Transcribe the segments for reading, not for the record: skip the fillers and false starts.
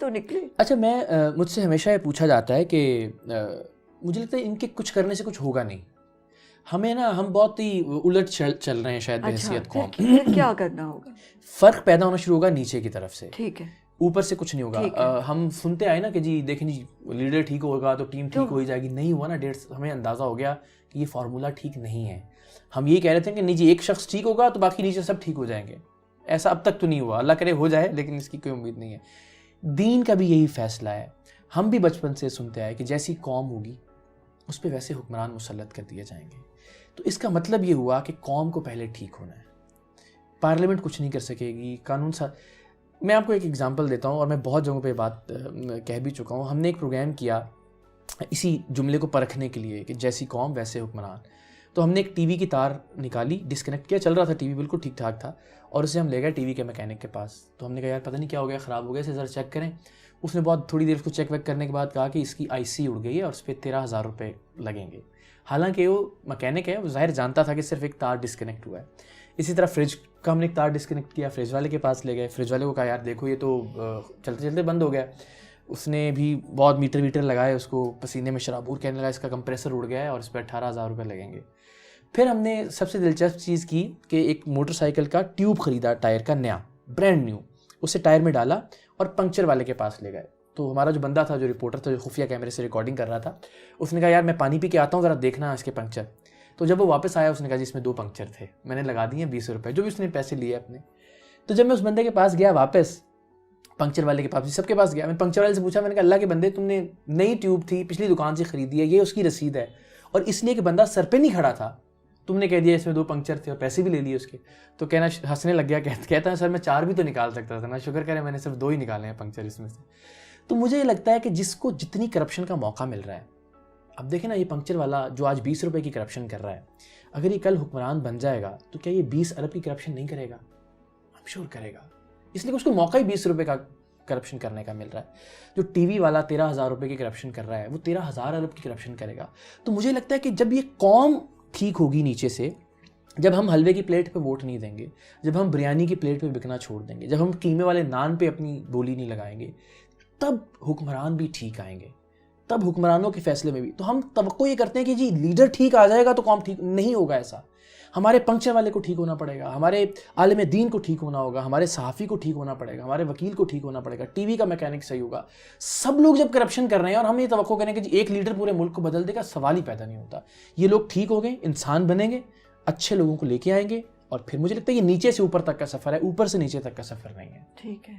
تو نکلے. اچھا میں مجھ سے ہمیشہ یہ پوچھا جاتا ہے کہ مجھے لگتا ہے ان کے کچھ کرنے سے کچھ ہوگا نہیں, ہمیں نا ہم بہت ہی الٹ چل رہے ہیں شاید بحیثیت قوم. پھر کیا کرنا ہوگا؟ فرق پیدا ہونا شروع ہوگا نیچے کی طرف سے, ٹھیک ہے, اوپر سے کچھ نہیں ہوگا. ہم سنتے آئے نا کہ جی دیکھیں جی لیڈر ٹھیک ہوگا تو ٹیم ٹھیک ہو ہی جائے گی. نہیں ہوا نا, ہمیں اندازہ ہو گیا کہ یہ فارمولا ٹھیک نہیں ہے. ہم یہ کہہ رہے تھے کہ نہیں جی ایک شخص ٹھیک ہوگا تو باقی نیچے سب ٹھیک ہو جائیں گے. ایسا اب تک تو نہیں ہوا, اللہ کرے ہو جائے, لیکن اس کی کوئی امید نہیں ہے. دین کا بھی یہی فیصلہ ہے. ہم بھی بچپن سے سنتے آئے کہ جیسی قوم ہوگی اس پہ ویسے حکمران مسلط کر دیے جائیں گے. تو اس کا مطلب یہ ہوا کہ قوم کو پہلے ٹھیک ہونا ہے. پارلیمنٹ کچھ نہیں کر سکے گی, قانون میں آپ کو ایک ایگزامپل دیتا ہوں, اور میں بہت جگہوں پہ بات کہہ بھی چکا ہوں. ہم نے ایک پروگرام کیا اسی جملے کو پرکھنے کے لیے کہ جیسی قوم ویسے حکمران. تو ہم نے ایک ٹی وی کی تار نکالی, ڈسکنیکٹ کیا, چل رہا تھا ٹی وی بالکل ٹھیک ٹھاک تھا, اور اسے ہم لے گئے ٹی وی کے میکینک کے پاس. تو ہم نے کہا یار پتہ نہیں کیا ہو گیا, خراب ہو گیا, اسے ذرا چیک کریں. اس نے بہت تھوڑی دیر اس کو چیک ویک کرنے کے بعد کہا کہ اس کی آئی سی اڑ گئی ہے اور اس پہ 13,000 روپے لگیں گے. حالانکہ وہ میکینک ہے, وہ ظاہر جانتا تھا کہ صرف ایک تار ڈسکنیکٹ ہوا ہے. اسی طرح فریج کا ہم نے ایک تار ڈسکنیکٹ کیا, فریج والے کے پاس لے گئے. فریج والے کو کہا یار دیکھو یہ تو چلتے چلتے بند ہو گیا. اس نے بھی بہت میٹر لگائے, اس کو پسینے میں شرابور کہنے لگا اس کا کمپریسر اڑ گیا ہے اور اس پہ 18,000 روپے لگیں گے. پھر ہم نے سب سے دلچسپ چیز کی کہ ایک موٹر سائیکل کا ٹیوب خریدا, ٹائر کا نیا برانڈ نیو, اسے ٹائر میں ڈالا اور پنکچر والے کے پاس لے گئے. تو ہمارا جو بندہ تھا, جو رپورٹر تھا, جو خفیہ کیمرے سے ریکارڈنگ کر رہا تھا, اس نے کہا یار میں پانی پی کے آتا ہوں, ذرا دیکھنا اس کے پنکچر. تو جب وہ واپس آیا اس نے کہا جی اس میں 2 پنکچر تھے, میں نے لگا دیے 20 روپے, جو بھی اس نے پیسے لیے اپنے. تو جب میں اس بندے کے پاس گیا واپس, پنکچر والے کے پاس, سب کے پاس گیا, میں پنکچر والے سے پوچھا, میں نے کہا اللہ کے بندے تم نے نئی ٹیوب تھی, پچھلی دکان سے خریدی ہے, یہ اس کی رسید ہے, اور اس لیے کہ بندہ سر پہ نہیں کھڑا تھا تم نے کہہ دیا اس میں 2 پنکچر تھے اور پیسے بھی لے لیے اس کے. تو کہنا ہنسنے لگ گیا, کہتا ہے سر میں 4 بھی تو نکال سکتا تھا نا, شکر کرے میں نے صرف 2 ہی نکالے ہیں پنکچر اس میں سے. تو مجھے یہ لگتا ہے کہ جس کو جتنی کرپشن کا موقع مل رہا ہے, اب دیکھیں نا یہ پنکچر والا جو آج 20 روپے کی کرپشن کر رہا ہے, اگر یہ کل حکمران بن جائے گا تو کیا یہ 20 ارب کی کرپشن نہیں کرے گا؟ ہم شور کرے گا, اس لیے کہ اس کو موقع ہی 20 روپے کا کرپشن کرنے کا مل رہا ہے. جو ٹی وی والا 13,000 روپے کی کرپشن کر رہا ہے, وہ 13,000 ارب کی کرپشن کرے گا. تو مجھے لگتا ہے کہ جب یہ قوم ٹھیک ہوگی نیچے سے, جب ہم حلوے کی پلیٹ پہ ووٹ نہیں دیں گے, جب ہم بریانی کی پلیٹ پہ بکنا چھوڑ دیں گے, جب ہم قیمے والے نان پہ اپنی بولی نہیں لگائیں گے, تب حکمران بھی ٹھیک آئیں گے, تب حکمرانوں کے فیصلے میں بھی. تو ہم توقع یہ کرتے ہیں کہ جی لیڈر ٹھیک آ جائے گا تو قوم ٹھیک نہیں ہوگا. ایسا ہمارے پنکچر والے کو ٹھیک ہونا پڑے گا, ہمارے عالم دین کو ٹھیک ہونا ہوگا, ہمارے صحافی کو ٹھیک ہونا پڑے گا, ہمارے وکیل کو ٹھیک ہونا پڑے گا, ٹی وی کا میکینک صحیح ہوگا. سب لوگ جب کرپشن کر رہے ہیں اور ہم یہ توقع کریں کہ جی ایک لیڈر پورے ملک کو بدل دے گا, سوال ہی پیدا نہیں ہوتا. یہ لوگ ٹھیک ہو گئے, انسان بنیں گے, اچھے لوگوں کو لے کے آئیں گے, اور پھر مجھے لگتا ہے یہ نیچے سے اوپر تک کا سفر ہے, اوپر سے نیچے تک کا سفر نہیں ہے. ٹھیک ہے.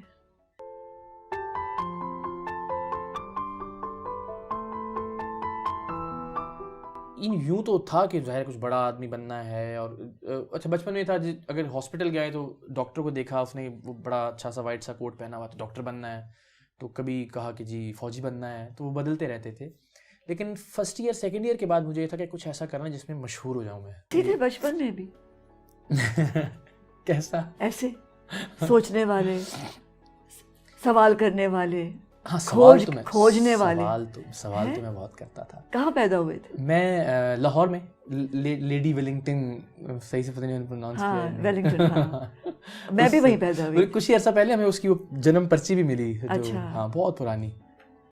یوں تو تھا کہ ظاہر کچھ بڑا آدمی بننا ہے, اور اچھا بچپن میں تھا اگر ہاسپٹل گئے تو ڈاکٹر کو دیکھا, اس نے وہ بڑا اچھا سا وائٹ سا کوٹ پہنا ہوا, تو ڈاکٹر بننا ہے. تو کبھی کہا کہ جی فوجی بننا ہے, تو وہ بدلتے رہتے تھے. لیکن فرسٹ ایئر سیکنڈ ایئر کے بعد مجھے یہ تھا کہ کچھ ایسا کرنا جس میں مشہور ہو جاؤں میں. سیدھے بچپن میں بھی کیسا؟ ایسے سوچنے والے, سوال کرنے والے, ہاں سوال تو میں کھوجنے والے. سوال تو میں بہت کرتا تھا. کہاں پیدا ہوئے تھے؟ میں لاہور میں, لیڈی ویلنگٹن, صحیح سے پتہ نہیں پروناؤنس کیا ہے, ویلنگٹن. میں بھی وہیں پیدا ہوئی. کچھ ہی عرصہ پہلے ہمیں اس کی جنم پرچی بھی ملی, ہاں بہت پرانی.